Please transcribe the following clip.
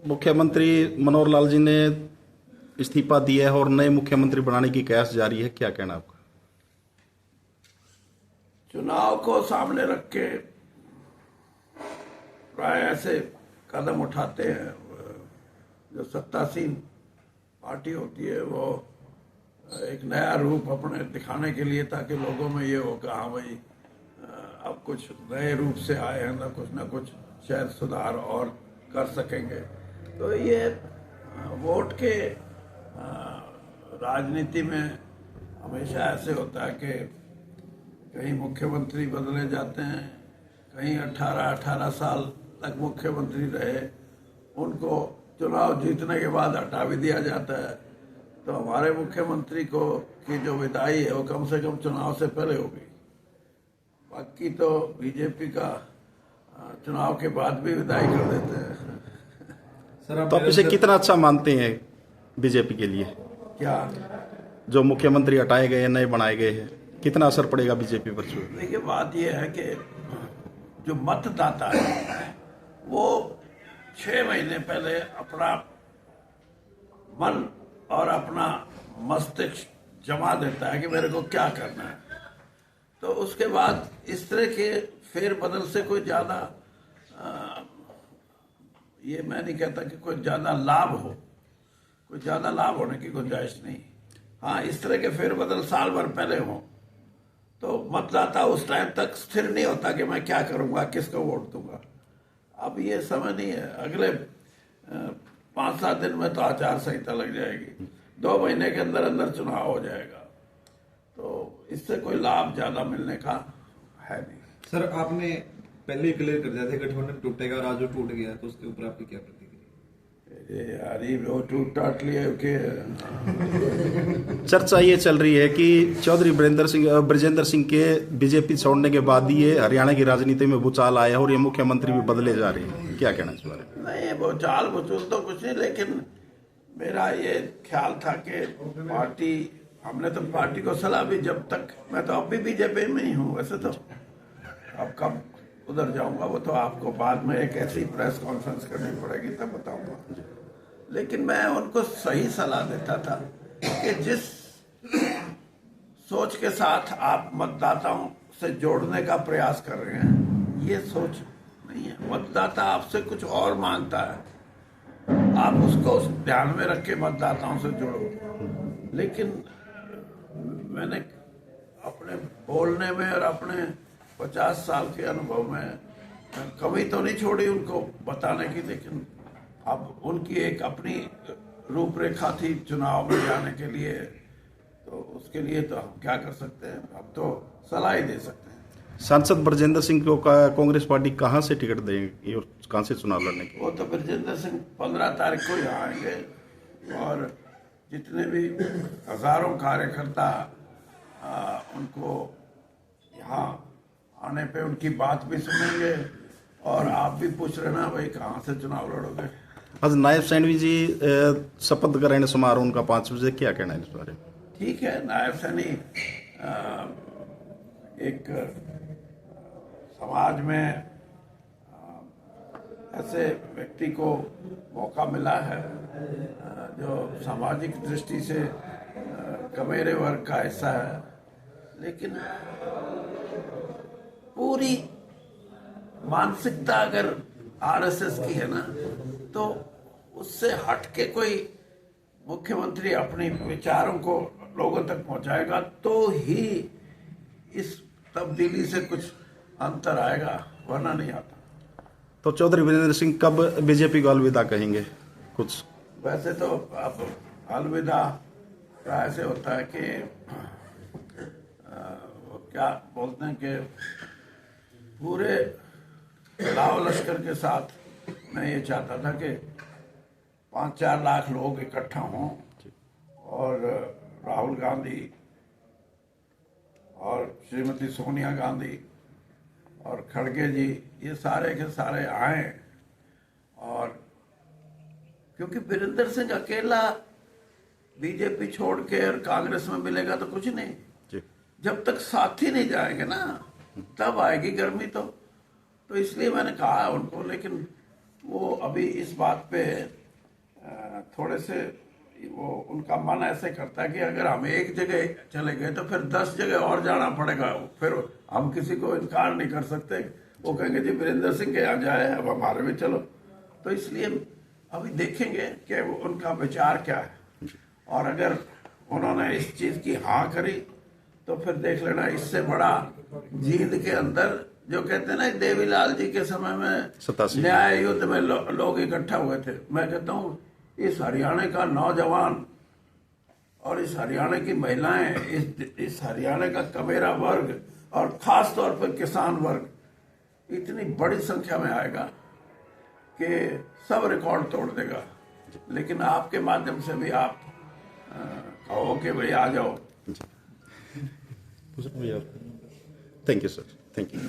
मुख्यमंत्री मनोहर लाल जी ने इस्तीफा दिया है और नए मुख्यमंत्री बनाने की कयास जारी है, क्या कहना आपका? चुनाव को सामने रख के प्राय ऐसे कदम उठाते हैं। जो सत्तासीन पार्टी होती है वो एक नया रूप अपने दिखाने के लिए, ताकि लोगों में ये हो कि हाँ भाई अब कुछ नए रूप से आए हैं, ना कुछ शायद सुधार और कर सकेंगे। तो ये वोट के राजनीति में हमेशा ऐसे होता है कि कहीं मुख्यमंत्री बदले जाते हैं, कहीं 18 साल तक मुख्यमंत्री रहे, उनको चुनाव जीतने के बाद हटा भी दिया जाता है। तो हमारे मुख्यमंत्री को की जो विदाई है वो कम से कम चुनाव से पहले होगी। बाकी तो बीजेपी का चुनाव के बाद भी विदाई कर देते हैं। सर, तो आप इसे कितना अच्छा मानते हैं बीजेपी के लिए? क्या जो मुख्यमंत्री हटाए गए हैं, नए बनाए गए हैं, कितना असर पड़ेगा बीजेपी पर? देखिए, बात यह है कि जो मतदाता है वो 6 महीने पहले अपना मन और अपना मस्तिष्क जमा देता है कि मेरे को क्या करना है। तो उसके बाद इस तरह के फेरबदल से कोई ज्यादा ये मैं नहीं कहता कि कोई ज्यादा लाभ हो, कोई ज्यादा लाभ होने की गुंजाइश नहीं। हाँ, इस तरह के फेरबदल साल भर पहले हो तो मतदाता उस टाइम तक स्थिर नहीं होता कि मैं क्या करूंगा, किसको वोट दूंगा। अब ये समय नहीं है। अगले 5-7 दिन में तो आचार संहिता लग जाएगी, 2 महीने के अंदर अंदर चुनाव हो जाएगा, तो इससे कोई लाभ ज्यादा मिलने का है नहीं। सर, आपने पहले ही क्लियर कर दिया था गठबंधन टूटेगा और आज वो टूट गया, तो उसके ऊपर आपकी क्या प्रतिक्रिया? यार ये वो टूट टाट लिए के चर्चा ये चल रही है कि चौधरी ब्रजेंद्र सिंह के बीजेपी छोड़ने के बाद ये हरियाणा की राजनीति में भूचाल आया और ये मुख्यमंत्री भी बदले जा रहे हैं, क्या कहना इस बारे में? नहीं, भूचाल भूचूल तो कुछ नहीं, लेकिन मेरा ये ख्याल था कि पार्टी, हमने तो पार्टी को सलाह भी, जब तक मैं तो अब भी बीजेपी में ही हूँ वैसे तो, अब कब उधर जाऊंगा वो तो आपको बाद में एक ऐसी प्रेस कॉन्फ्रेंस करनी पड़ेगी तब बताऊंगा। लेकिन मैं उनको सही सलाह देता था कि जिस सोच के साथ आप मतदाताओं से जोड़ने का प्रयास कर रहे हैं, ये सोच नहीं है। मतदाता आपसे कुछ और मांगता है, आप उसको ध्यान में रख के मतदाताओं से जुड़ो। लेकिन मैंने अपने बोलने में और अपने 50 साल के अनुभव में कमी तो नहीं छोड़ी उनको बताने की, लेकिन अब उनकी एक अपनी रूपरेखा थी चुनाव में जाने के लिए, तो उसके लिए तो हम क्या कर सकते हैं, अब तो सलाह ही दे सकते हैं। सांसद ब्रजेंद्र सिंह को कांग्रेस पार्टी कहां से टिकट देगी और कहां से चुनाव लड़ने की? वो तो ब्रजेंद्र सिंह 15 तारीख को यहाँ आएंगे और जितने भी हजारों कार्यकर्ता उनको यहाँ आने पे उनकी बात भी सुनेंगे। और आप भी पूछ रहे ना भाई कहाँ से चुनाव लड़ोगे। आज नायब सैनी जी शपथ ग्रहण समारोह उनका 5 बजे, क्या कहना है इस बारे में? ठीक है, नायब सैनी एक समाज में ऐसे व्यक्ति को मौका मिला है जो सामाजिक दृष्टि से कमेरे वर्ग का हिस्सा है, लेकिन पूरी मानसिकता अगर आरएसएस की है ना, तो उससे हट के कोई मुख्यमंत्री अपने विचारों को लोगों तक पहुंचाएगा तो ही इस तब्दीली से कुछ अंतर आएगा, वरना नहीं आता। तो चौधरी ब्रजेंद्र सिंह कब बीजेपी को अलविदा कहेंगे कुछ? वैसे तो अब अलविदा प्राय से होता है कि क्या बोलते हैं कि पूरे लाव लश्कर के साथ मैं ये चाहता था कि 5-4 लाख लोग इकट्ठा हों और राहुल गांधी और श्रीमती सोनिया गांधी और खड़गे जी ये सारे के सारे आए। और क्योंकि वीरेंद्र सिंह अकेला बीजेपी छोड़ के और कांग्रेस में मिलेगा तो कुछ नहीं, जब तक साथी नहीं जाएंगे ना तब आएगी गर्मी। तो इसलिए मैंने कहा उनको, लेकिन वो अभी इस बात पे थोड़े से वो उनका मन ऐसे करता है कि अगर हम एक जगह चले गए तो फिर 10 जगह और जाना पड़ेगा, फिर हम किसी को इनकार नहीं कर सकते। वो कहेंगे जी वीरेंद्र सिंह के यहाँ जाए, अब हमारे में चलो। तो इसलिए अभी देखेंगे कि उनका विचार क्या है, और अगर उन्होंने इस चीज की हाँ करी तो फिर देख लेना, इससे बड़ा जींद के अंदर जो कहते हैं ना देवीलाल जी के समय में 87 न्याय युद्ध में लोग इकट्ठा हुए थे। मैं कहता हूँ इस हरियाणा का नौजवान और इस हरियाणा की महिलाएं, इस हरियाणा का कमेरा वर्ग और खास तौर पर किसान वर्ग इतनी बड़ी संख्या में आएगा कि सब रिकॉर्ड तोड़ देगा। लेकिन आपके माध्यम से भी आप कहो कि भाई आ जाओ। Thank you sir, thank you.